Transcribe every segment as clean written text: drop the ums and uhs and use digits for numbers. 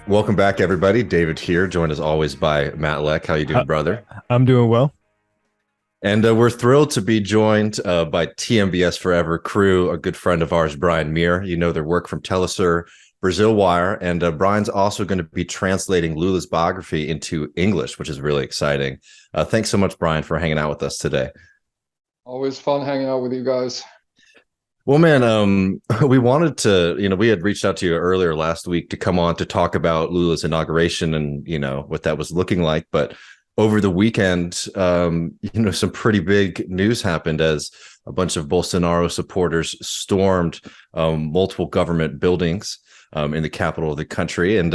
Welcome back, everybody. David here, joined as always by Matt Leck. How you doing, Hi- brother? I'm doing well. And we're thrilled to be joined by TMBS Forever crew, a good friend of ours, Brian Mier. You know their work from TeleSur, Brasilwire, and Brian's also going to be translating Lula's biography into English, which is really exciting. Thanks so much, Brian, for hanging out with us today. Always fun hanging out with you guys. Well, man, we wanted to, we had reached out to you earlier last week to come on to talk about Lula's inauguration and, what that was looking like. But over the weekend, some pretty big news happened as a bunch of Bolsonaro supporters stormed multiple government buildings in the capital of the country. And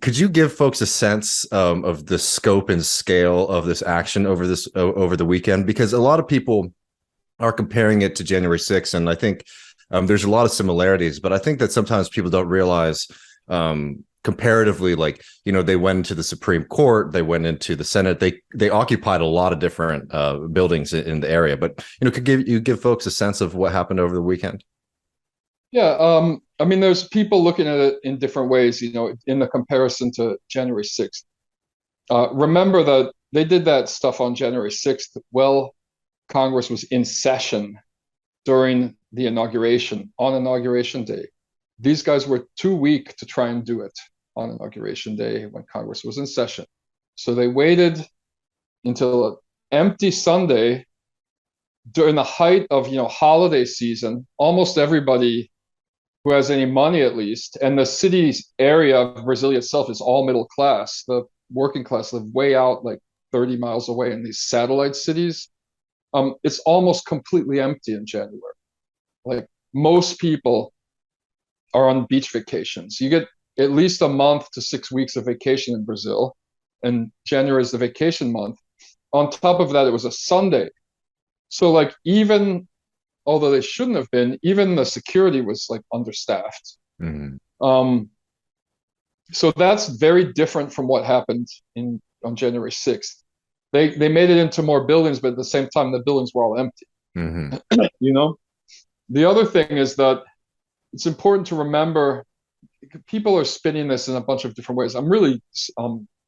could you give folks a sense of the scope and scale of this action over the weekend? Because a lot of people are comparing it to January 6th. And I think there's a lot of similarities, but I think that sometimes people don't realize comparatively, they went into the Supreme Court, they went into the Senate, they occupied a lot of different buildings in the area. But, could you give folks a sense of what happened over the weekend? Yeah, there's people looking at it in different ways, in the comparison to January 6th. Remember that they did that stuff on January 6th. Well, Congress was in session during the inauguration, on Inauguration Day. These guys were too weak to try and do it on Inauguration Day when Congress was in session. So they waited until an empty Sunday during the height of, holiday season. Almost everybody who has any money, at least, and the city's area of Brasilia itself is all middle class. The working class live way out, like 30 miles away in these satellite cities. It's almost completely empty in January. Like most people are on beach vacations. You get at least a month to 6 weeks of vacation in Brazil, and January is the vacation month. On top of that, it was a Sunday. So even although they shouldn't have been, even the security was understaffed. Mm-hmm. So that's very different from what happened on January 6th. They made it into more buildings, but at the same time, the buildings were all empty. Mm-hmm. The other thing is that it's important to remember people are spinning this in a bunch of different ways. I'm really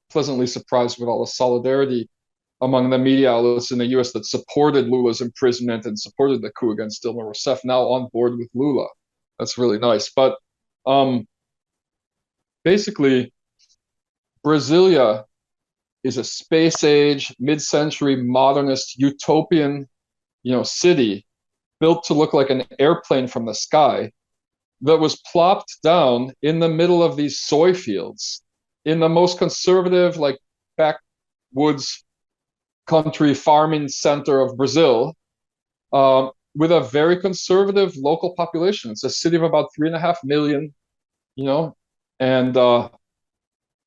pleasantly surprised with all the solidarity among the media outlets in the U.S. that supported Lula's imprisonment and supported the coup against Dilma Rousseff, now on board with Lula. That's really nice. But basically, Brasilia is a space-age, mid-century, modernist, utopian, city built to look like an airplane from the sky that was plopped down in the middle of these soy fields in the most conservative, backwoods country farming center of Brazil, with a very conservative local population. It's a city of about 3.5 million, and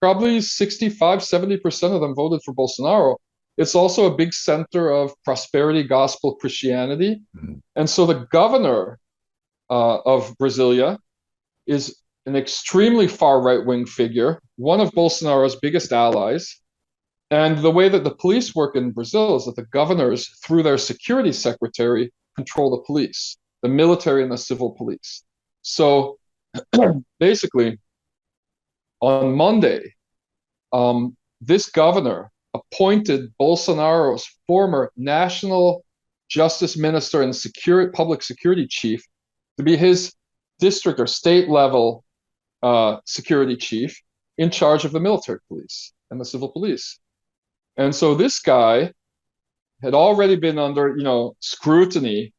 probably 65-70% of them voted for Bolsonaro. It's also a big center of prosperity gospel Christianity. Mm-hmm. And so the governor of Brasilia is an extremely far right-wing figure, one of Bolsonaro's biggest allies. And the way that the police work in Brazil is that the governors, through their security secretary, control the police, the military and the civil police. So basically, on Monday, this governor appointed Bolsonaro's former national justice minister and public security chief to be his district or state level security chief in charge of the military police and the civil police. And so this guy had already been under, scrutiny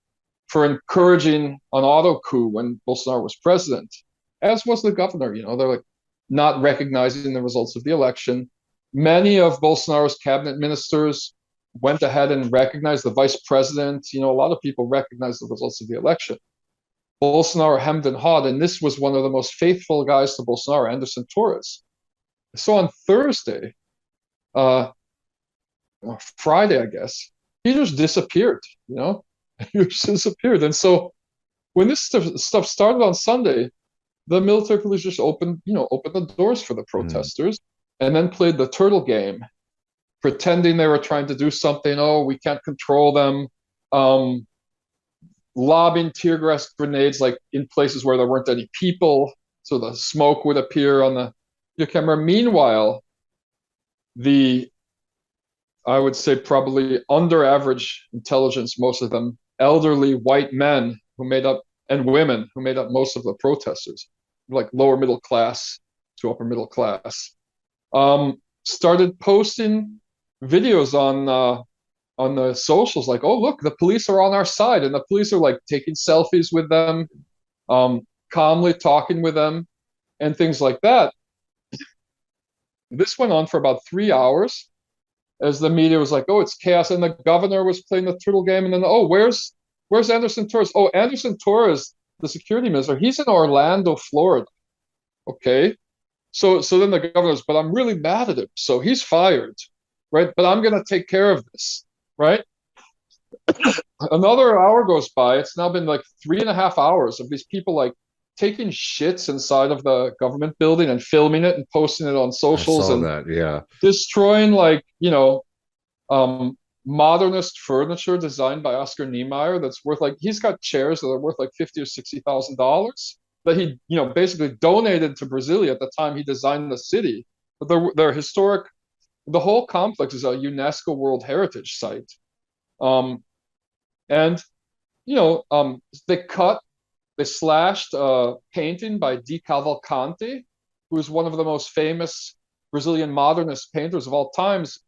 for encouraging an auto coup when Bolsonaro was president, as was the governor. They're not recognizing the results of the election. Many of Bolsonaro's cabinet ministers went ahead and recognized the vice president. A lot of people recognized the results of the election. Bolsonaro hemmed and hawed, and this was one of the most faithful guys to Bolsonaro, Anderson Torres. So on Thursday, Friday, I guess, he just disappeared, he just disappeared. And so when this stuff started on Sunday, the military police just opened the doors for the protesters and then played the turtle game, pretending they were trying to do something. Oh, we can't control them. Lobbing tear gas grenades in places where there weren't any people, so the smoke would appear on the your camera. Meanwhile, I would say probably under average intelligence, most of them elderly white men who made up and women who made up most of the protesters, like lower middle class to upper middle class, started posting videos on the socials like, oh, look, the police are on our side. And the police are like taking selfies with them, calmly talking with them and things like that. This went on for about 3 hours as the media was like, oh, it's chaos. And the governor was playing the turtle game. And then, oh, where's Anderson Torres? Oh, Anderson Torres, the security minister, he's in Orlando, Florida. Okay. So then the governor's, but I'm really mad at him. So he's fired, right? But I'm going to take care of this, right? Another hour goes by. It's now been like 3.5 hours of these people like taking shits inside of the government building and filming it and posting it on socials and that, yeah, destroying like, modernist furniture designed by Oscar Niemeyer that's worth like, he's got chairs that are worth like $50,000 or $60,000 that he, basically donated to Brasilia at the time he designed the city. But they're historic. The whole complex is a UNESCO World Heritage Site. And they slashed a painting by Di Cavalcanti, who is one of the most famous Brazilian modernist painters of all times,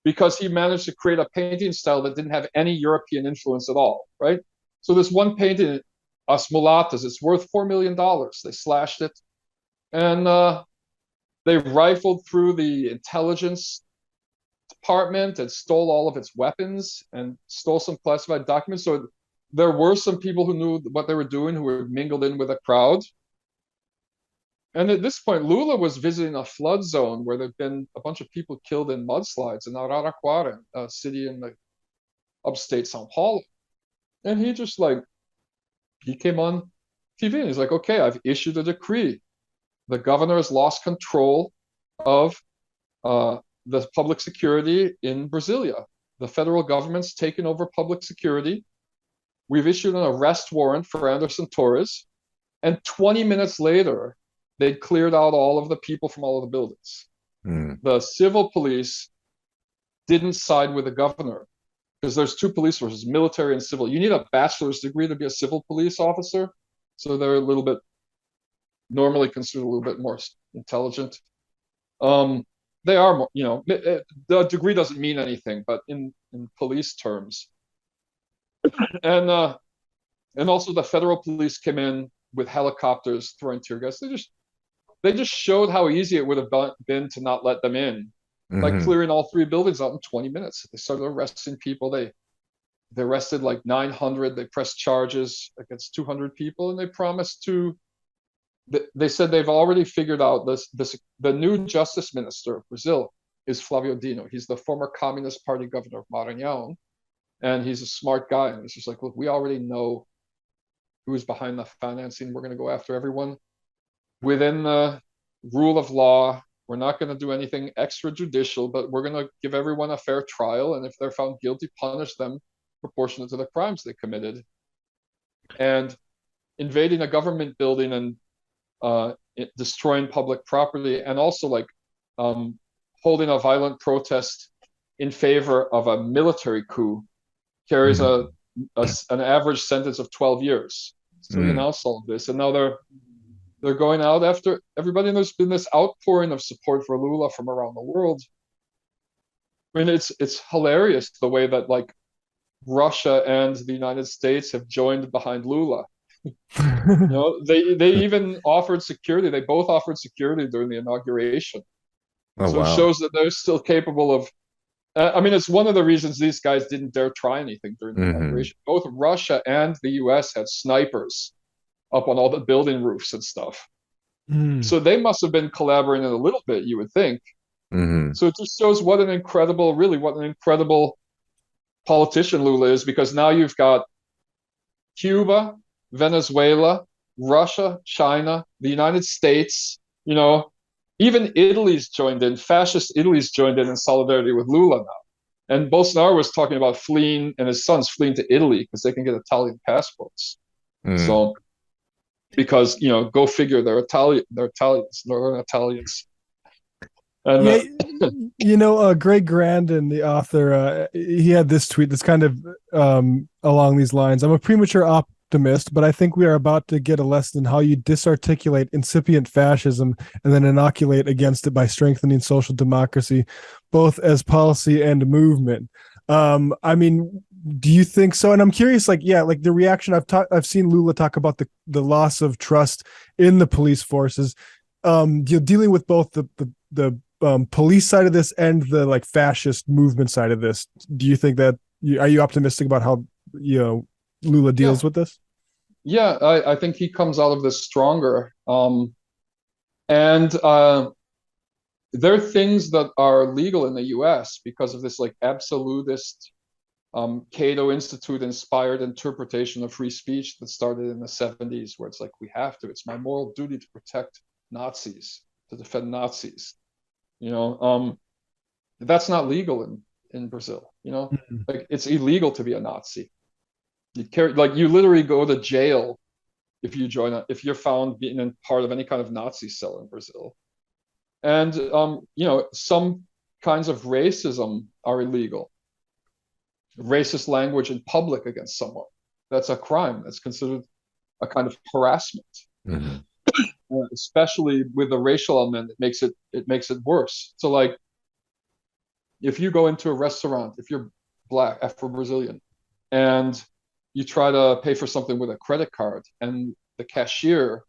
because he managed to create a painting style that didn't have any European influence at all, right? So this one painting, As Mulatas, it's worth $4 million. They slashed it. And they rifled through the intelligence department and stole all of its weapons and stole some classified documents. So there were some people who knew what they were doing, who were mingled in with the crowd. And at this point, Lula was visiting a flood zone where there'd been a bunch of people killed in mudslides in Araraquara, a city in the upstate São Paulo. And he came on TV and he's like, okay, I've issued a decree. The governor has lost control of the public security in Brasilia. The federal government's taken over public security. We've issued an arrest warrant for Anderson Torres. And 20 minutes later, they'd cleared out all of the people from all of the buildings. The civil police didn't side with the governor because there's two police forces, military and civil. You need a bachelor's degree to be a civil police officer. So they're a little bit, normally considered a little bit more intelligent. They are more, the degree doesn't mean anything, but in police terms. And also the federal police came in with helicopters throwing tear gas. They just showed how easy it would have been to not let them in, like clearing all 3 buildings out in 20 minutes. They started arresting people. They arrested like 900. They pressed charges against 200 people, and they promised to. They said they've already figured out this. The new justice minister of Brazil is Flavio Dino. He's the former Communist Party governor of Maranhão, and he's a smart guy. And it's just like, look, we already know who's behind the financing. We're going to go after everyone within the rule of law. We're not going to do anything extrajudicial, but we're going to give everyone a fair trial. And if they're found guilty, punish them proportionate to the crimes they committed. And invading a government building and destroying public property, and also like holding a violent protest in favor of a military coup carries an average sentence of 12 years. So we announced all of this, and now they're going out after everybody. And there's been this outpouring of support for Lula from around the world. I mean, it's hilarious the way that like Russia and the United States have joined behind Lula. They even offered security. They both offered security during the inauguration. So it shows that they're still capable of. It's one of the reasons these guys didn't dare try anything during the inauguration. Both Russia and the U.S. had snipers up on all the building roofs and stuff. So they must have been collaborating a little bit, you would think. So it just shows what an incredible politician Lula is, because now you've got Cuba, Venezuela, Russia, China, the United States, even Italy's joined in. Fascist Italy's joined in solidarity with Lula now. And Bolsonaro was talking about fleeing, and his son's fleeing to Italy because they can get Italian passports. So, because, go figure, they're Italians, Northern Italians. And Yeah, Greg Grandin, the author, he had this tweet that's kind of along these lines. I'm a premature optimist, but I think we are about to get a lesson in how you disarticulate incipient fascism and then inoculate against it by strengthening social democracy, both as policy and movement. I mean, do you think so? And I'm curious, like the reaction I've seen Lula talk about the loss of trust in the police forces, dealing with both the police side of this and the like fascist movement side of this. Do you think that are you optimistic about how Lula deals with this? Yeah, I think he comes out of this stronger. And there are things that are legal in the U.S. because of this like absolutist Cato Institute inspired interpretation of free speech that started in the 70s, where it's like it's my moral duty to protect Nazis, to defend Nazis. That's not legal in Brazil. Mm-hmm. Like it's illegal to be a Nazi. You literally go to jail if you're found being in part of any kind of Nazi cell in Brazil. And some kinds of racism are illegal. Racist language in public against someone, that's a crime. That's considered a kind of harassment. Mm-hmm. Especially with the racial element, it makes it worse. So like if you go into a restaurant, if you're Black, Afro-Brazilian, and you try to pay for something with a credit card and the cashier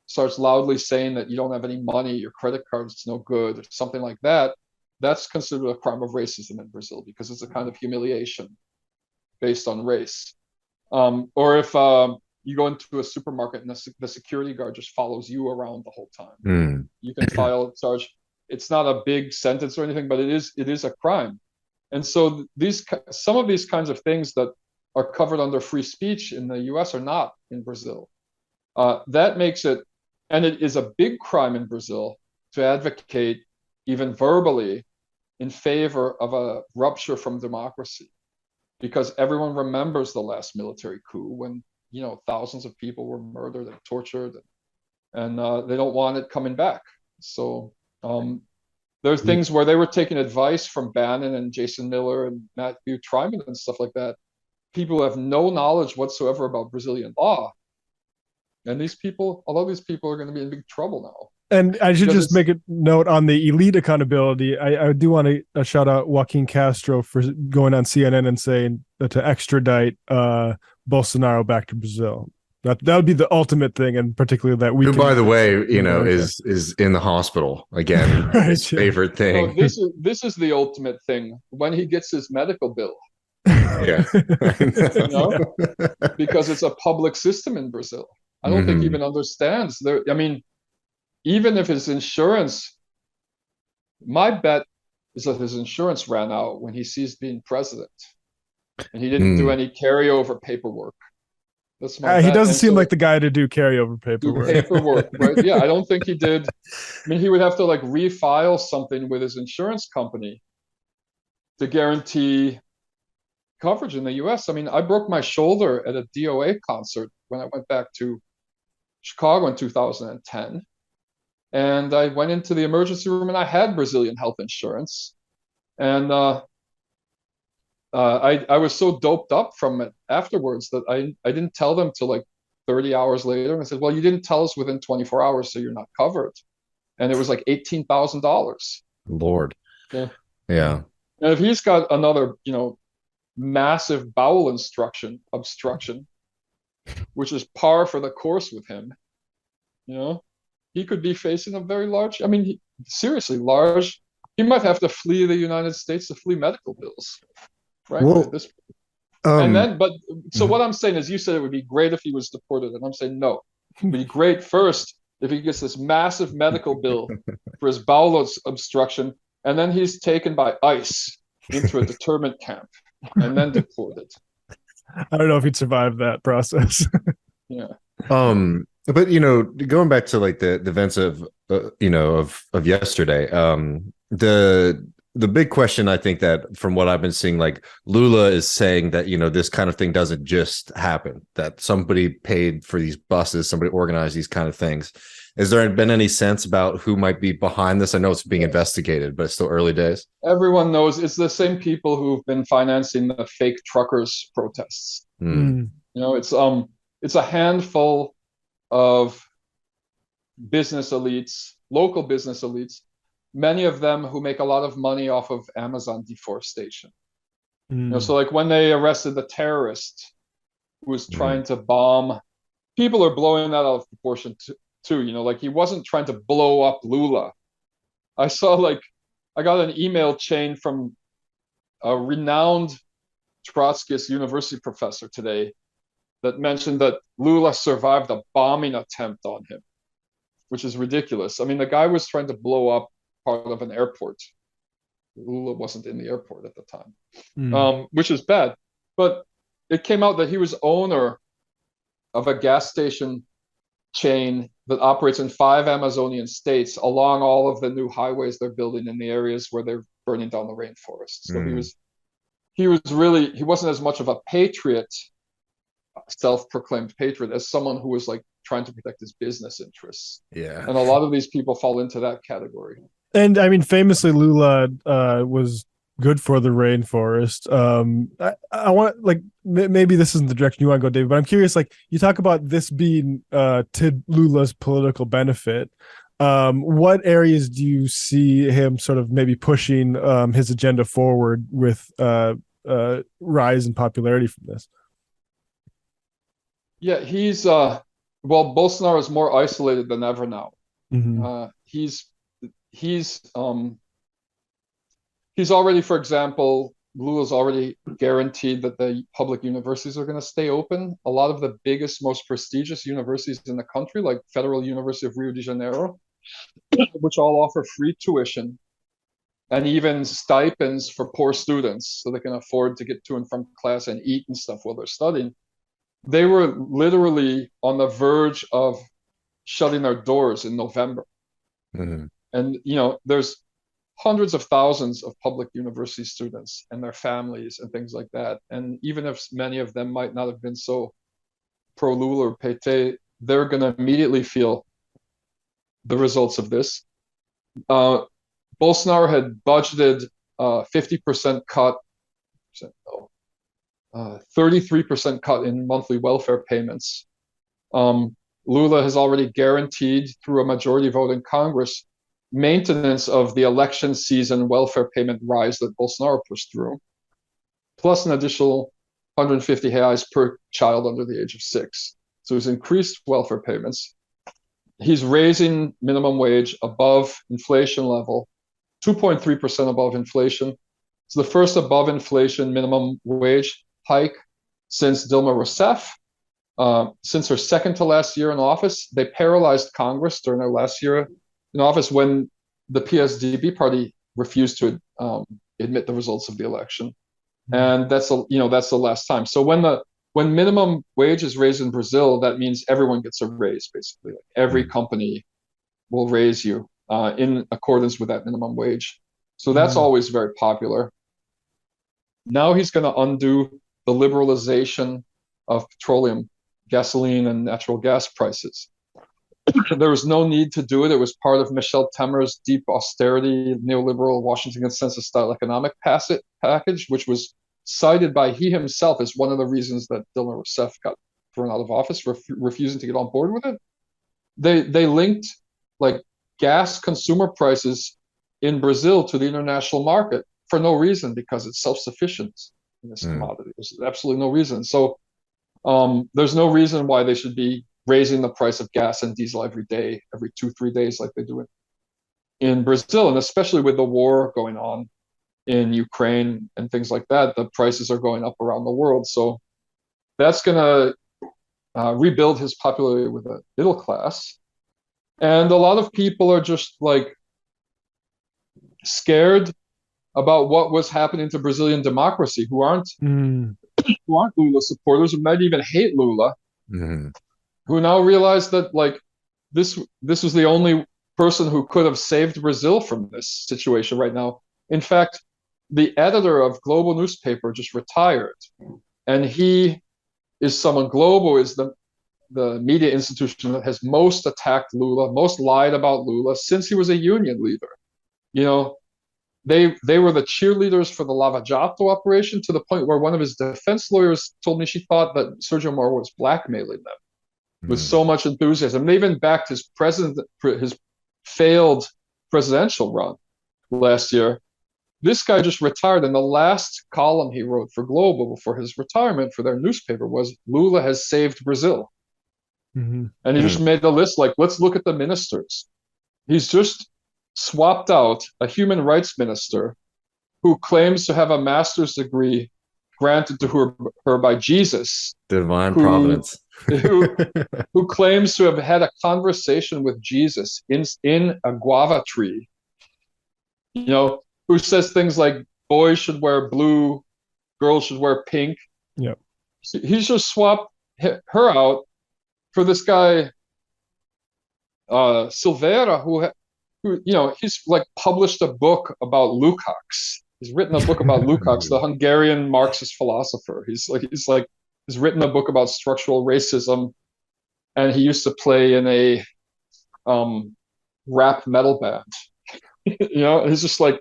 starts loudly saying that you don't have any money, your credit card's no good, or something like that, that's considered a crime of racism in Brazil because it's a kind of humiliation based on race. Or if you go into a supermarket and the security guard just follows you around the whole time, you can file a charge. It's not a big sentence or anything, but it is a crime. And so some of these kinds of things that are covered under free speech in the US are not in Brazil. That makes it, and it is a big crime in Brazil to advocate even verbally in favor of a rupture from democracy, because everyone remembers the last military coup when thousands of people were murdered and tortured, and they don't want it coming back. So there's things where they were taking advice from Bannon and Jason Miller and Matthew Tryman and stuff like that. People have no knowledge whatsoever about Brazilian law, and a lot of these people are going to be in big trouble now. And I should just make a note on the elite accountability. I do want to shout out Joaquin Castro for going on CNN and saying to extradite Bolsonaro back to Brazil. That would be the ultimate thing, and particularly that we. Who, by the way, is in the hospital again. Right, his favorite thing. So this is the ultimate thing when he gets his medical bill. Yeah, because it's a public system in Brazil. I don't think he even understands. Even if his insurance, my bet is that his insurance ran out when he ceased being president, and he didn't do any carryover paperwork. That's my bet. He doesn't seem like the guy to do carryover paperwork. Right? Yeah, I don't think he did. He would have to refile something with his insurance company to guarantee coverage in the U.S. I broke my shoulder at a DOA concert when I went back to Chicago in 2010. And I went into the emergency room and I had Brazilian health insurance. And I was so doped up from it afterwards that I didn't tell them till 30 hours later. And I said, well, you didn't tell us within 24 hours, so you're not covered. And it was $18,000. Lord. Yeah. Yeah. And if he's got another, massive bowel obstruction, which is par for the course with him, he could be facing a very large, seriously large. He might have to flee the United States to flee medical bills, right? Well, what I'm saying is, you said it would be great if he was deported, and I'm saying no. It'd be great first if he gets this massive medical bill for his bowel obstruction, and then he's taken by ICE into a internment camp and then deported. I don't know if he'd survive that process. Yeah. But going back to the events of yesterday, the the big question, I think, that from what I've been seeing, like Lula is saying that, this kind of thing doesn't just happen, that somebody paid for these buses, somebody organized these kind of things. Has there been any sense about who might be behind this? I know it's being investigated, but it's still early days. Everyone knows it's the same people who've been financing the fake truckers protests. It's a handful of business elites, local business elites, many of them who make a lot of money off of Amazon deforestation. So like when they arrested the terrorist who was trying to bomb, people are blowing that out of proportion too. Like he wasn't trying to blow up Lula. I got an email chain from a renowned Trotskyist university professor today that mentioned that Lula survived a bombing attempt on him, which is ridiculous. I mean, the guy was trying to blow up part of an airport. Lula wasn't in the airport at the time, which is bad. But it came out that he was owner of a gas station chain that operates in 5 Amazonian states along all of the new highways they're building in the areas where they're burning down the rainforest. So he wasn't as much of a patriot, self-proclaimed patriot, as someone who was like trying to protect his business interests. Yeah. And a lot of these people fall into that category. And I mean, famously, Lula was good for the rainforest. I want, like, maybe this isn't the direction you want to go, David, but I'm curious, like, you talk about this being to Lula's political benefit. What areas do you see him sort of maybe pushing his agenda forward with rise in popularity from this? Yeah, Bolsonaro is more isolated than ever now. He's already, for example, Lula's already guaranteed that the public universities are going to stay open. A lot of the biggest, most prestigious universities in the country, like Federal University of Rio de Janeiro, which all offer free tuition and even stipends for poor students so they can afford to get to and from class and eat and stuff while they're studying. They were literally on the verge of shutting their doors in November. And, there's hundreds of thousands of public university students and their families and things like that. And even if many of them might not have been so pro-Lula or Pété, they're going to immediately feel the results of this. Bolsonaro had budgeted 50% cut, 33% cut in monthly welfare payments. Lula has already guaranteed through a majority vote in Congress maintenance of the election season welfare payment rise that Bolsonaro pushed through, plus an additional 150 reais per child under the age of 6. So he's increased welfare payments. He's raising minimum wage above inflation level, 2.3% above inflation. It's the first above inflation minimum wage hike since Dilma Rousseff. Since her second to last year in office. They paralyzed Congress during their last year in office when the PSDB party refused to admit the results of the election. And that's the last time. So when minimum wage is raised in Brazil, that means everyone gets a raise, basically. Like every company will raise you in accordance with that minimum wage. So that's always very popular. Now he's going to undo the liberalization of petroleum, gasoline, and natural gas prices. There was no need to do it. It was part of Michel Temer's deep austerity, neoliberal Washington consensus-style economic package, which was cited by he himself as one of the reasons that Dilma Rousseff got thrown out of office, refusing to get on board with it. They linked like gas consumer prices in Brazil to the international market for no reason, because it's self-sufficient in this commodity. There's absolutely no reason. So there's no reason why they should be raising the price of gas and diesel every day, every 2-3 days, like they do in Brazil. And especially with the war going on in Ukraine and things like that, the prices are going up around the world. So that's going to rebuild his popularity with the middle class. And a lot of people are just like scared about what was happening to Brazilian democracy, who aren't Lula supporters, who might even hate Lula, who now realize that like this was the only person who could have saved Brazil from this situation right now. In fact, the editor of Global newspaper just retired, and he is someone. Global is the media institution that has most attacked Lula, most lied about Lula since he was a union leader. You know, they were the cheerleaders for the Lava Jato operation, to the point where one of his defense lawyers told me she thought that Sergio Moro was blackmailing them with so much enthusiasm. They even backed his failed presidential run last year. This guy just retired, and the last column he wrote for Global before his retirement for their newspaper was Lula has saved Brazil. And he just made a list like, let's look at the ministers. He's just swapped out a human rights minister who claims to have a master's degree granted to her by Jesus. Divine providence. who claims to have had a conversation with Jesus in a guava tree. You know, who says things like boys should wear blue, girls should wear pink. Yep. He's just swapped her out for this guy, Silveira, who you know, he's like published a book about Lukács. He's written a book about Lukács, the Hungarian Marxist philosopher. He's written a book about structural racism, and he used to play in a rap metal band. You know, he's just like,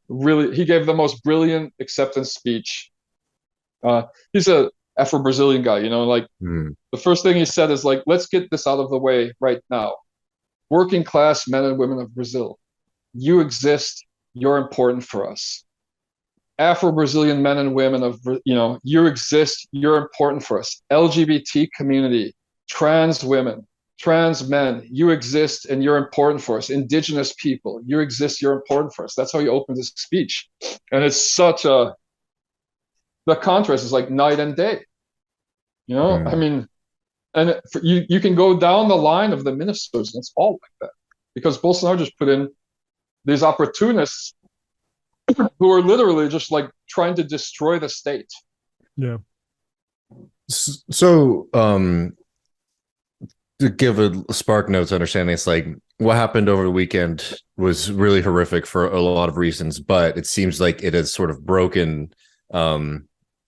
really, he gave the most brilliant acceptance speech. He's a Afro-Brazilian guy, you know, like the first thing he said is like, let's get this out of the way right now. Working class men and women of Brazil, you exist, you're important for us. Afro-Brazilian men and women of, you know, you exist, you're important for us. LGBT community, trans women, trans men, you exist and you're important for us. Indigenous people, you exist, you're important for us. That's how he opened his speech. And it's such a, the contrast is like night and day. You know, I mean, and you can go down the line of the ministers, and it's all like that. Because Bolsonaro just put in these opportunists who are literally just like trying to destroy the state. Yeah. So, to give a spark notes understanding, it's like what happened over the weekend was really horrific for a lot of reasons, but it seems like it has sort of broken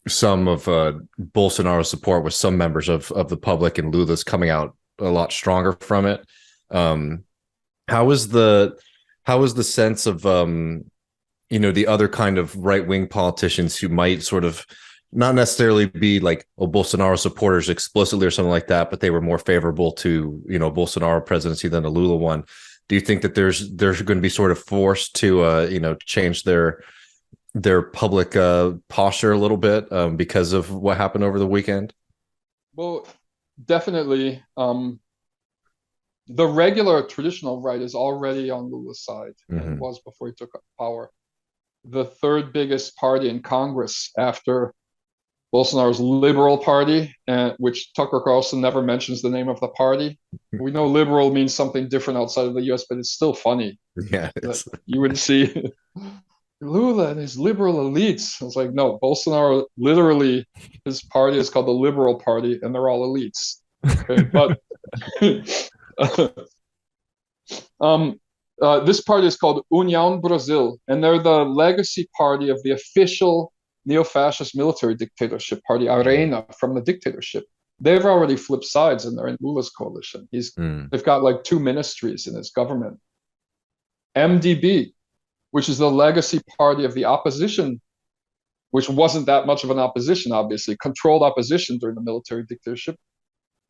some of Bolsonaro support with some members of the public, and Lula's coming out a lot stronger from it. How is the sense of you know, the other kind of right-wing politicians who might sort of not necessarily be like Bolsonaro supporters explicitly or something like that, but they were more favorable to, you know, Bolsonaro presidency than a Lula one? Do you think that there's going to be sort of forced to you know, change their public posture a little bit because of what happened over the weekend? Well, definitely. The regular traditional right is already on Lula's side, and it was before he took power. The third biggest party in Congress after Bolsonaro's Liberal Party, which Tucker Carlson never mentions the name of the party. We know liberal means something different outside of the US, but it's still funny. Yeah, you would see Lula and his liberal elites. I was like, no, Bolsonaro, literally, his party is called the Liberal Party, and they're all elites. Okay, but this party is called União Brasil, and they're the legacy party of the official neo-fascist military dictatorship party, Arena, from the dictatorship. They've already flipped sides, and they're in Lula's coalition. They've got like 2 ministries in his government. MDB, which is the legacy party of the opposition, which wasn't that much of an opposition, obviously, controlled opposition during the military dictatorship.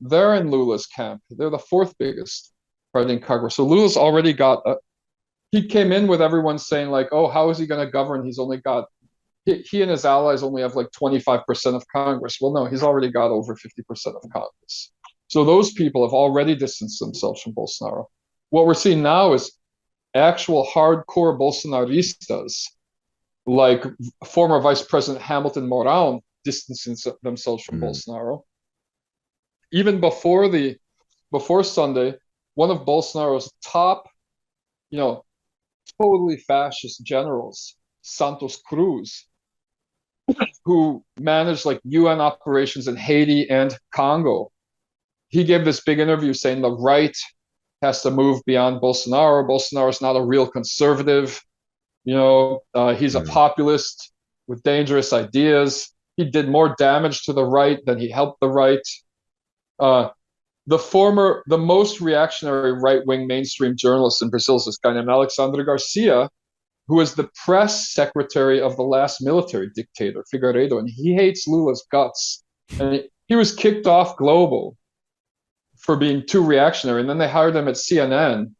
They're in Lula's camp. They're the 4th biggest party in Congress. So Lula's already got, he came in with everyone saying like, oh, how is he going to govern? He's only got, he and his allies only have like 25% of Congress. Well, no, he's already got over 50% of Congress. So those people have already distanced themselves from Bolsonaro. What we're seeing now is actual hardcore Bolsonaristas, like former Vice President Hamilton Mourão, distancing themselves from Bolsonaro. Even before Sunday, one of Bolsonaro's top, you know, totally fascist generals, Santos Cruz, who managed like UN operations in Haiti and Congo, he gave this big interview saying the right has to move beyond Bolsonaro. Bolsonaro is not a real conservative. He's a populist with dangerous ideas. He did more damage to the right than he helped the right. The most reactionary right-wing mainstream journalist in Brazil is this guy named Alexandre Garcia, who was the press secretary of the last military dictator, Figueiredo, and he hates Lula's guts. And he was kicked off Global for being too reactionary, and then they hired him at CNN,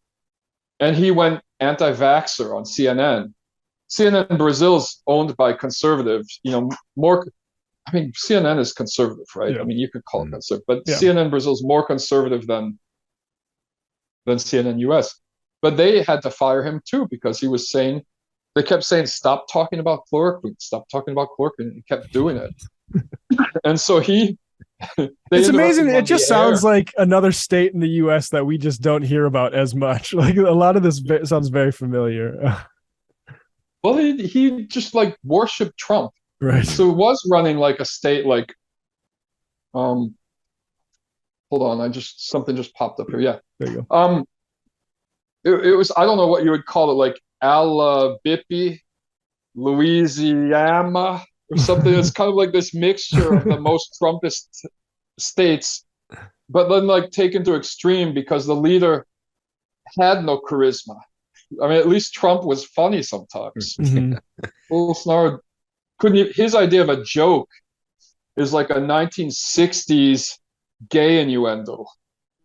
and he went anti-vaxxer on CNN. CNN Brazil is owned by conservatives, CNN is conservative, right? Yeah. I mean, you could call it conservative, but CNN Brazil is more conservative than CNN US. But they had to fire him too because he was saying, they kept saying, stop talking about chloroquine, stop talking about chloroquine, and he kept doing it. And so it's amazing. It just sounds like another state in the US that we just don't hear about as much. Like a lot of this sounds very familiar. Well, he just like worshipped Trump. Right. So it was running like a state like, hold on, something just popped up here. Yeah. There you go. It was, I don't know what you would call it, like Alabipi, Louisiana, or something. It's kind of like this mixture of the most Trumpist states, but then like taken to extreme because the leader had no charisma. I mean, at least Trump was funny sometimes. Bolsonaro couldn't. His idea of a joke is like a 1960s gay innuendo.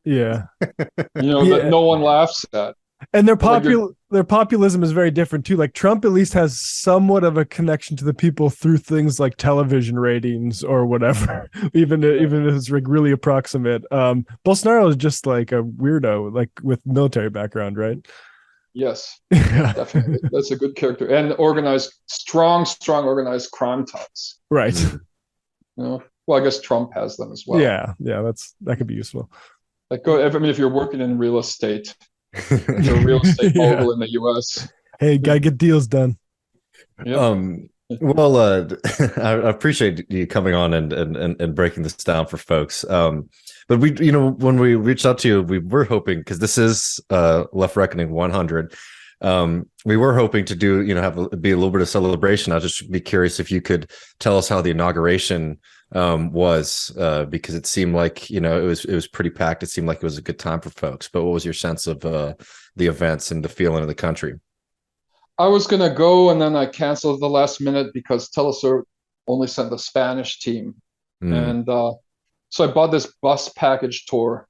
Yeah, that no one laughs at. And their populism is very different too. Like Trump at least has somewhat of a connection to the people through things like television ratings or whatever, even if it's like really approximate. Bolsonaro is just like a weirdo, like with military background, right? Yes, definitely. That's a good character. And strong organized crime ties. Right. Well, I guess Trump has them as well. Yeah, that could be useful. Like, if you're working in real estate, you're a real estate mogul in the U.S. Hey, gotta get deals done. Yep. Well, I appreciate you coming on and breaking this down for folks. But when we reached out to you, we were hoping, because this is Left Reckoning 100. We were hoping to do, be a little bit of celebration. I'll just be curious if you could tell us how the inauguration was, because it seemed like, it was pretty packed. It seemed like it was a good time for folks. But what was your sense of the events and the feeling of the country? I was going to go, and then I canceled the last minute because TeleSur only sent the Spanish team. And so I bought this bus package tour.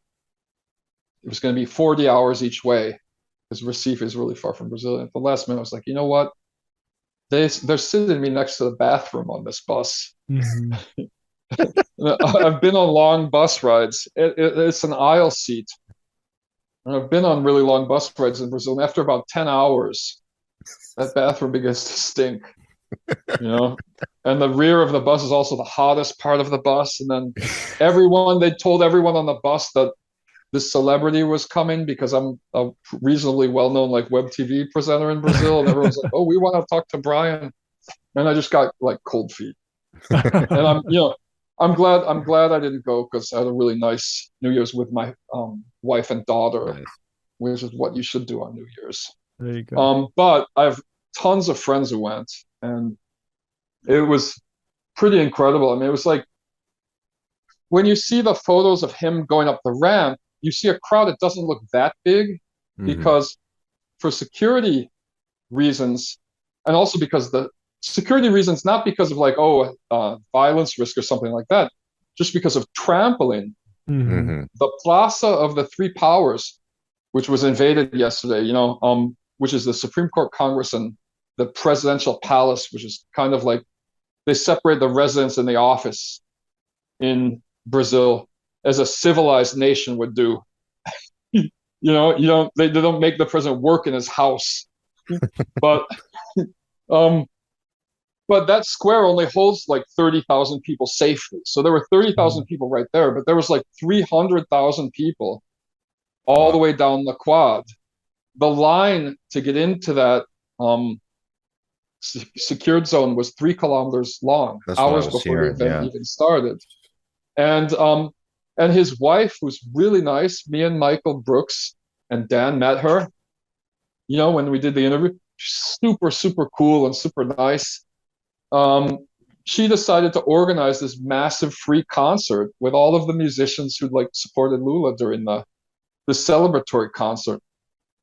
It was going to be 40 hours each way because Recife is really far from Brasilia. At the last minute, I was like, you know what? They're sitting me next to the bathroom on this bus. I've been on long bus rides. It's an aisle seat. And I've been on really long bus rides in Brazil. And after about 10 hours, that bathroom begins to stink, and the rear of the bus is also the hottest part of the bus. And then they told everyone on the bus that this celebrity was coming because I'm a reasonably well-known like web TV presenter in Brazil. And everyone's like, oh, we want to talk to Brian. And I just got like cold feet. And I'm glad I didn't go because I had a really nice New Year's with my wife and daughter, which is what you should do on New Year's. There you go. But I have tons of friends who went, and it was pretty incredible. I mean, it was like when you see the photos of him going up the ramp, you see a crowd that doesn't look that big because for security reasons, and also because the security reasons, not because of like, violence risk or something like that, just because of trampling. The Plaza of the Three Powers, which was invaded yesterday, which is the Supreme Court, Congress, and the presidential palace, which is kind of like they separate the residence and the office in Brazil as a civilized nation would do. They don't make the president work in his house, but that square only holds like 30,000 people safely. So there were 30,000 people right there, but there was like 300,000 people all the way down the quad. The line to get into that secured zone was 3 kilometers long. That's hours before the event even started. And his wife, who's really nice, me and Michael Brooks and Dan met her, when we did the interview. super, super cool and super nice. She decided to organize this massive free concert with all of the musicians who like supported Lula during the celebratory concert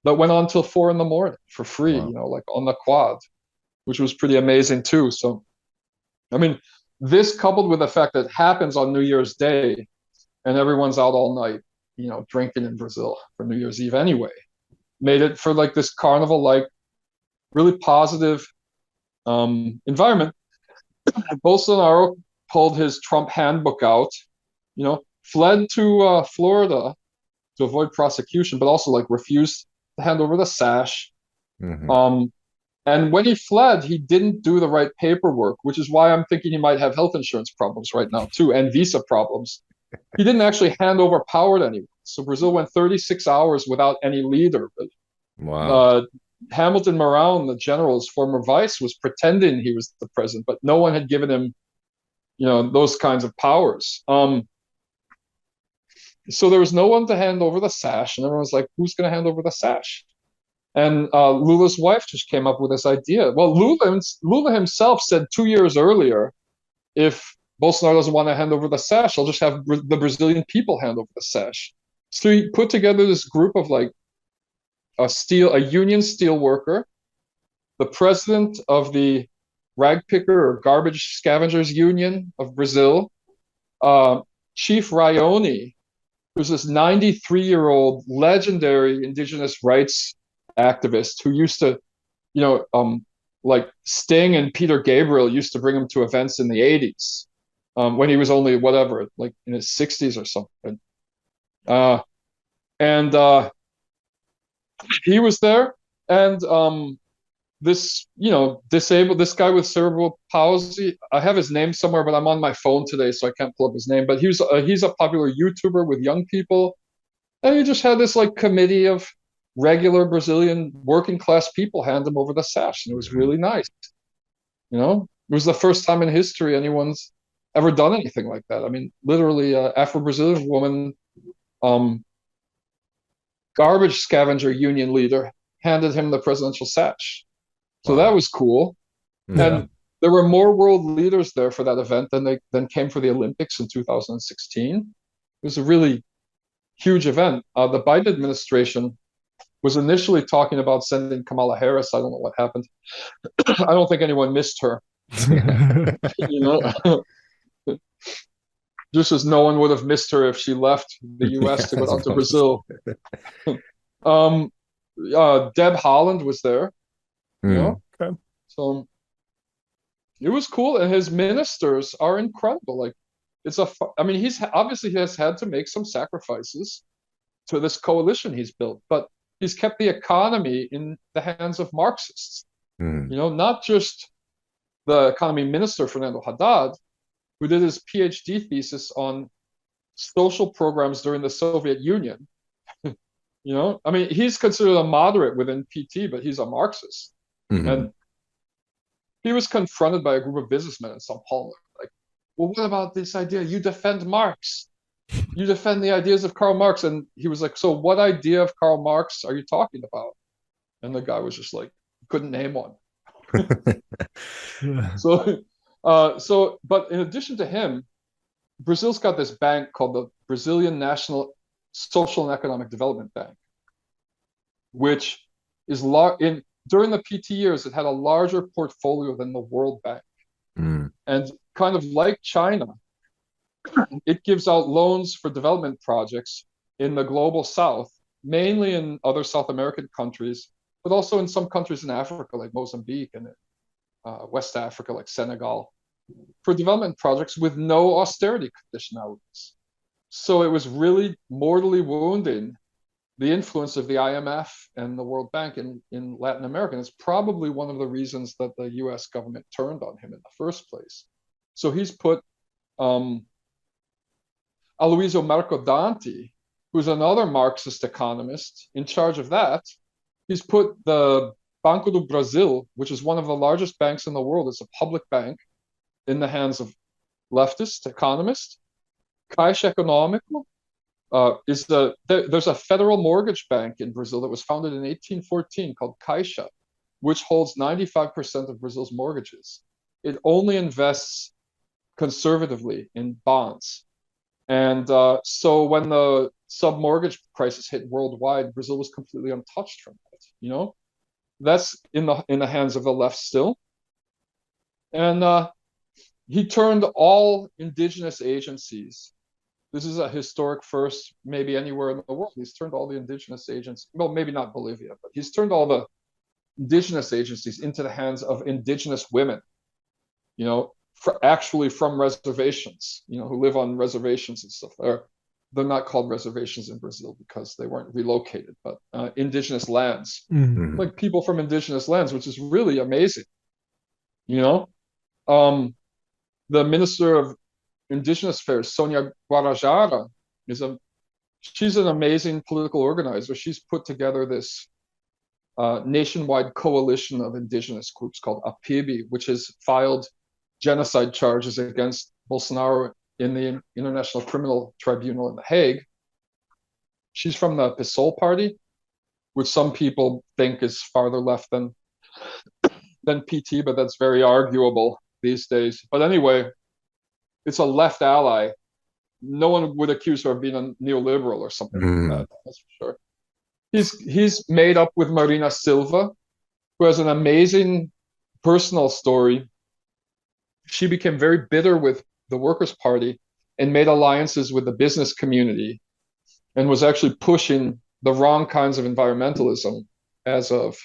that went on till 4 a.m. for free, Wow. like on the quad, which was pretty amazing too. So, I mean, this coupled with the fact that it happens on New Year's Day and everyone's out all night, drinking in Brazil for New Year's Eve anyway, made it for like this carnival, like really positive environment. Bolsonaro pulled his Trump handbook out, fled to Florida to avoid prosecution, but also like refused to hand over the sash. Mm-hmm. And when he fled, he didn't do the right paperwork, which is why I'm thinking he might have health insurance problems right now too, and visa problems. He didn't actually hand over power to anyone. So Brazil went 36 hours without any leader. Wow. Hamilton Mourão, the general's former vice, was pretending he was the president, but no one had given him, those kinds of powers. So there was no one to hand over the sash, and everyone was like, "Who's going to hand over the sash?" And Lula's wife just came up with this idea. Well, Lula himself said 2 years earlier, if Bolsonaro doesn't want to hand over the sash, I'll just have the Brazilian people hand over the sash. So he put together this group of like a union steel worker, the president of the rag picker or garbage scavengers union of Brazil, Chief Raioni, who's this 93-year-old legendary indigenous rights activist who used to, like Sting and Peter Gabriel used to bring him to events in the 80s when he was only whatever, like in his 60s or something. And he was there, and this this guy with cerebral palsy, I have his name somewhere, but I'm on my phone today, so I can't pull up his name, but he's a popular YouTuber with young people, and he just had this like committee of regular Brazilian working class people hand him over the sash, and it was really nice. It was the first time in history anyone's ever done anything like that. I mean, literally, Afro-Brazilian woman, garbage scavenger union leader, handed him the presidential sash. So Wow. that was cool. Yeah. And there were more world leaders there for that event than came for the Olympics in 2016. It was a really huge event. The Biden administration was initially talking about sending Kamala Harris. I don't know what happened. I don't think anyone missed her. Just as no one would have missed her if she left the U.S. to go down to Brazil. Deb Haaland was there. Okay. So it was cool, and his ministers are incredible. Like, he's obviously he has had to make some sacrifices to this coalition he's built, but he's kept the economy in the hands of Marxists. Not just the economy minister Fernando Haddad, who did his PhD thesis on social programs during the Soviet Union. He's considered a moderate within PT, but he's a Marxist. And he was confronted by a group of businessmen in Sao Paulo. Like, well, what about this idea? You defend Marx. You defend the ideas of Karl Marx. And he was like, so what idea of Karl Marx are you talking about? And the guy was just like, couldn't name one. But in addition to him, Brazil's got this bank called the Brazilian National Social and Economic Development Bank, which is during the PT years, it had a larger portfolio than the World Bank. And kind of like China, it gives out loans for development projects in the global South, mainly in other South American countries, but also in some countries in Africa, like Mozambique, and West Africa, like Senegal, for development projects with no austerity conditionalities. So it was really mortally wounding the influence of the IMF and the World Bank in Latin America. And it's probably one of the reasons that the US government turned on him in the first place. So he's put Aloysio Mercadante, who's another Marxist economist, in charge of that. He's put the Banco do Brasil, which is one of the largest banks in the world. It's a public bank, in the hands of leftist economists. Caixa Econômico there's a federal mortgage bank in Brazil that was founded in 1814 called Caixa, which holds 95% of Brazil's mortgages. It only invests conservatively in bonds. And so when the sub-mortgage crisis hit worldwide, Brazil was completely untouched from it. You know, that's in the hands of the left still. And he turned all indigenous agencies. This is a historic first, maybe anywhere in the world. He's turned all the indigenous agencies, well, maybe not Bolivia, but he's turned all the indigenous agencies into the hands of indigenous women, you know, actually from reservations, you know, who live on reservations and stuff. Or they're not called reservations in Brazil because they weren't relocated, but indigenous lands, like people from indigenous lands, which is really amazing, you know. The Minister of Indigenous Affairs, Sonia Guarajara, she's an amazing political organizer. She's put together this nationwide coalition of indigenous groups called APIB, which has filed genocide charges against Bolsonaro in the International Criminal Tribunal in The Hague. She's from the PSOL party, which some people think is farther left than PT, but that's very arguable these days. But anyway, it's a left ally. No one would accuse her of being a neoliberal or something like that, that's for sure. He's made up with Marina Silva, who has an amazing personal story. She became very bitter with the Workers' Party and made alliances with the business community and was actually pushing the wrong kinds of environmentalism as of,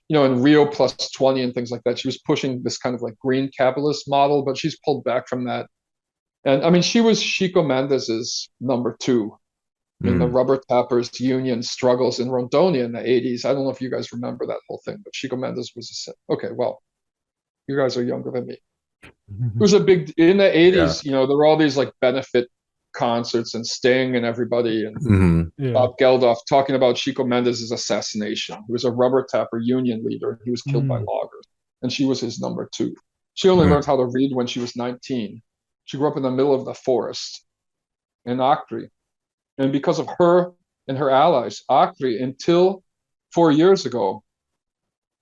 you know, in Rio Plus 20 and things like that. She was pushing this kind of like green capitalist model, but she's pulled back from that. And I mean, she was Chico Mendes's number two in the rubber tappers union struggles in Rondônia in the 80s. I don't know if you guys remember that whole thing, but Chico Mendes was okay, well, you guys are younger than me. It was a big, in the 80s, you know, there were all these like benefit concerts and Sting and everybody and Bob Geldof talking about Chico Mendes' assassination. He was a rubber tapper union leader. He was killed by loggers, and she was his number two. She only learned how to read when she was 19. She grew up in the middle of the forest in Acre. And because of her and her allies, Acre, until 4 years ago,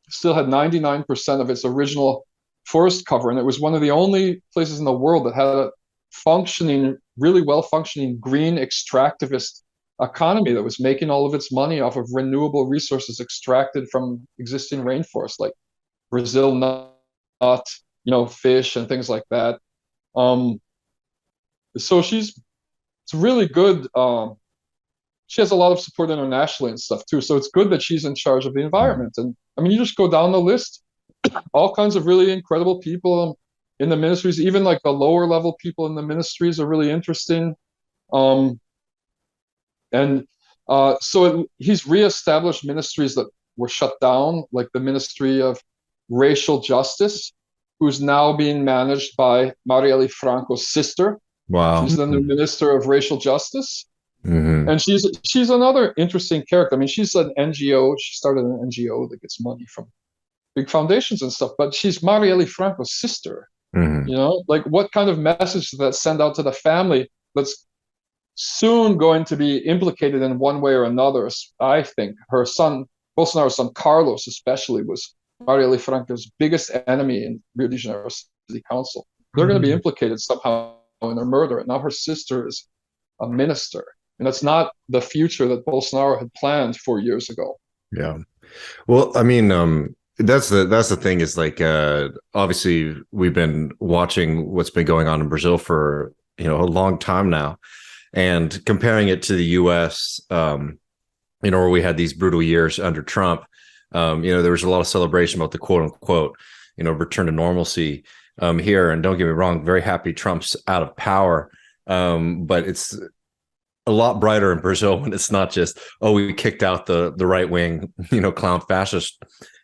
still had 99% of its original forest cover. And it was one of the only places in the world that had a functioning, really well-functioning green extractivist economy that was making all of its money off of renewable resources extracted from existing rainforests, like Brazil nut, you know, fish and things like that. So it's really good. She has a lot of support internationally and stuff too. So it's good that she's in charge of the environment. And I mean, you just go down the list, all kinds of really incredible people in the ministries, even like the lower level people in the ministries are really interesting. He's reestablished ministries that were shut down, like the Ministry of Racial Justice, who's now being managed by Marielle Franco's sister. Wow. She's the new Minister of Racial Justice. And she's another interesting character. I mean, she's an NGO. She started an NGO that gets money from big foundations and stuff, but she's Marielle Franco's sister. You know, like what kind of message does that send out to the family that's soon going to be implicated in one way or another? I think her son, Bolsonaro's son, Carlos especially, was Marielle Franco's biggest enemy in Rio de Janeiro City Council. They're going to be implicated somehow in their murder. And now her sister is a minister. And that's not the future that Bolsonaro had planned 4 years ago. Yeah. Well, I mean, that's the thing is like, obviously we've been watching what's been going on in Brazil for, you know, a long time now, and comparing it to the US, you know, where we had these brutal years under Trump, you know, there was a lot of celebration about the quote unquote, you know, return to normalcy here. And don't get me wrong, very happy Trump's out of power. But it's a lot brighter in Brazil when it's not just, oh, we kicked out the right wing, you know, clown fascist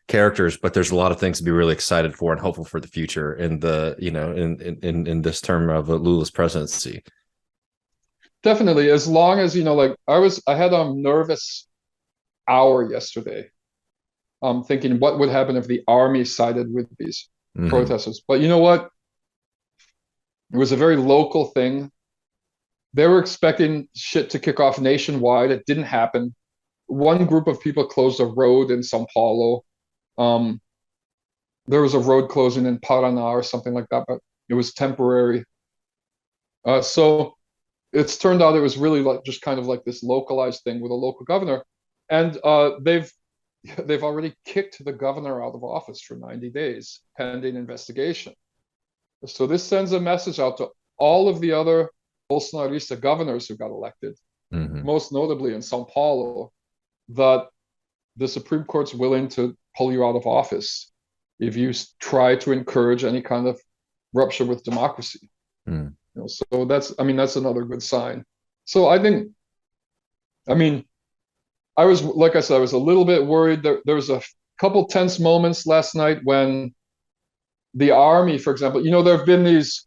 characters, but there's a lot of things to be really excited for and hopeful for the future in the, you know, in this term of Lula's presidency. Definitely, as long as, you know, like I had a nervous hour yesterday, thinking what would happen if the army sided with these protesters. But you know what? It was a very local thing. They were expecting shit to kick off nationwide. It didn't happen. One group of people closed a road in São Paulo. there was a road closing in Paraná or something like that, but it was temporary. So it's turned out it was really like just kind of like this localized thing with a local governor, and they've already kicked the governor out of office for 90 days pending investigation. So this sends a message out to all of the other Bolsonarista governors who got elected, most notably in São Paulo, that the Supreme Court's willing to pull you out of office if you try to encourage any kind of rupture with democracy. So that's another good sign. So I think, I was, like I said, I was a little bit worried. There was a couple tense moments last night when the army, for example, there have been these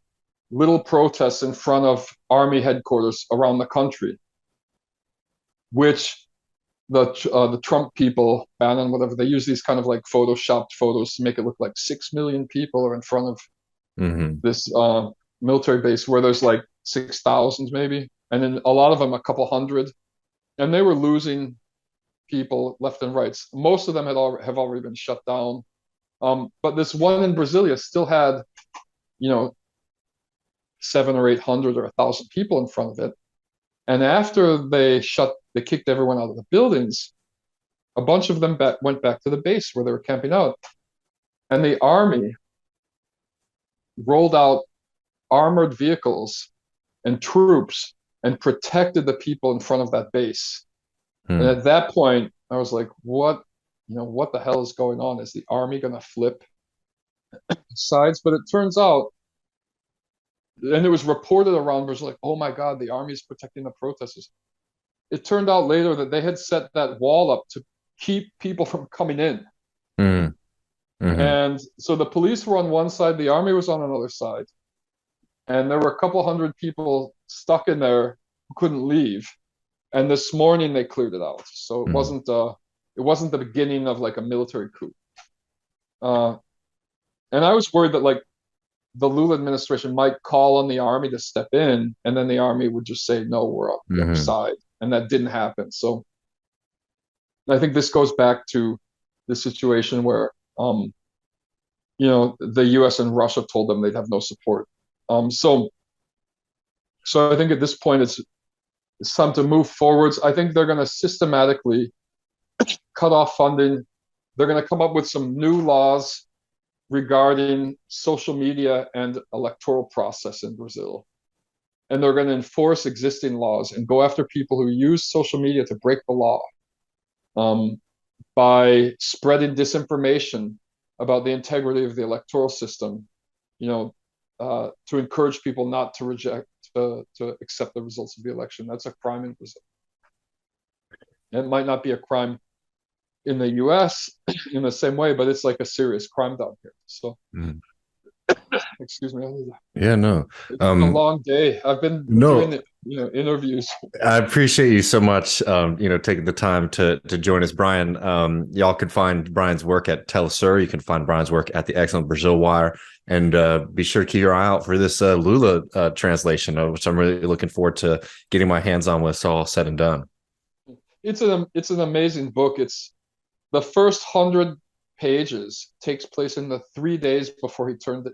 little protests in front of army headquarters around the country, which the Trump people, Bannon, whatever, they use these kind of like photoshopped photos to make it look like 6 million people are in front of this military base where there's like 6,000 maybe, and then a lot of them a couple hundred, and they were losing people left and right. Most of them have already been shut down, but this one in Brasilia still had 700 or 800 or 1,000 people in front of it. And after they kicked everyone out of the buildings, a bunch of them went back to the base where they were camping out, and the army rolled out armored vehicles and troops and protected the people in front of that base. And at that point, I was like, what the hell is going on? Is the army going to flip sides? But it turns out, and it was reported around, it was like, oh my God, the army is protecting the protesters. It turned out later that they had set that wall up to keep people from coming in. And so the police were on one side, the army was on another side. And there were a couple hundred people stuck in there who couldn't leave. And this morning they cleared it out. So it wasn't the beginning of like a military coup. And I was worried that like the Lula administration might call on the army to step in, and then the army would just say, no, we're on the other side. And that didn't happen. So I think this goes back to the situation where, the US and Russia told them they'd have no support. So I think at this point it's time to move forwards. I think they're going to systematically cut off funding. They're going to come up with some new laws regarding social media and electoral process in Brazil. And they're going to enforce existing laws and go after people who use social media to break the law by spreading disinformation about the integrity of the electoral system, to encourage people not to accept the results of the election. That's a crime in Brazil. It might not be a crime in the US in the same way, but it's like a serious crime down here. So, excuse me. Yeah, no. It's been a long day. I've been doing interviews. I appreciate you so much, taking the time to join us, Brian. Y'all can find Brian's work at TeleSur. You can find Brian's work at the excellent Brasilwire, and be sure to keep your eye out for this Lula translation, which I'm really looking forward to getting my hands on when it's all said and done. It's an amazing book. It's the first 100 pages takes place in the 3 days before he turned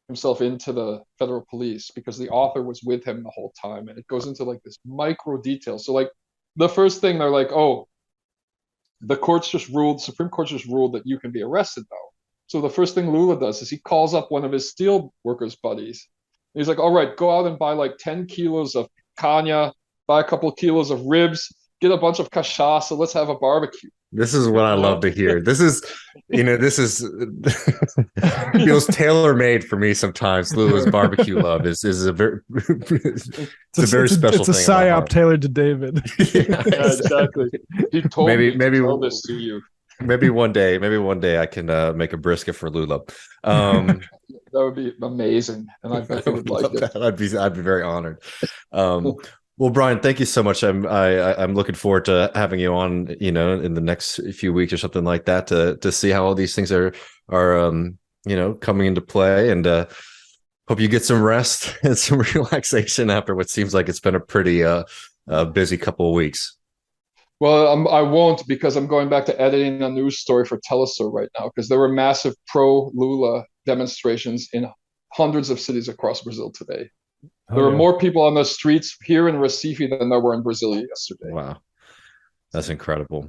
himself into the federal police, because the author was with him the whole time, and it goes into like this micro detail. So like the first thing, they're like, oh, the Supreme Court just ruled that you can be arrested now. So the first thing Lula does is he calls up one of his steel workers buddies. He's like, all right, go out and buy like 10 kilos of picanha, buy a couple of kilos of ribs, get a bunch of cachaça, let's have a barbecue. This is what I love to hear. This is feels tailor-made for me sometimes. Lula's barbecue love is a very it's a very special thing. It's a psyop tailored to David. Yeah, exactly. He told me to tell this to you. Maybe one day I can make a brisket for Lula. That would be amazing, and I bet he would like it. I'd be very honored. Well, Brian, thank you so much. I'm looking forward to having you on, in the next few weeks or something like that, to see how all these things are coming into play, and hope you get some rest and some relaxation after what seems like it's been a pretty busy couple of weeks. Well, I won't, because I'm going back to editing a news story for TeleSur right now, because there were massive pro-Lula demonstrations in hundreds of cities across Brazil today. There were more people on the streets here in Recife than there were in Brasilia yesterday. Wow. That's incredible.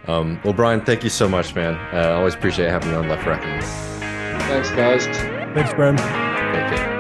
Well, Brian, thank you so much, man. I always appreciate having you on Left Reckoning. Thanks, guys. Thanks, Brian. Take care.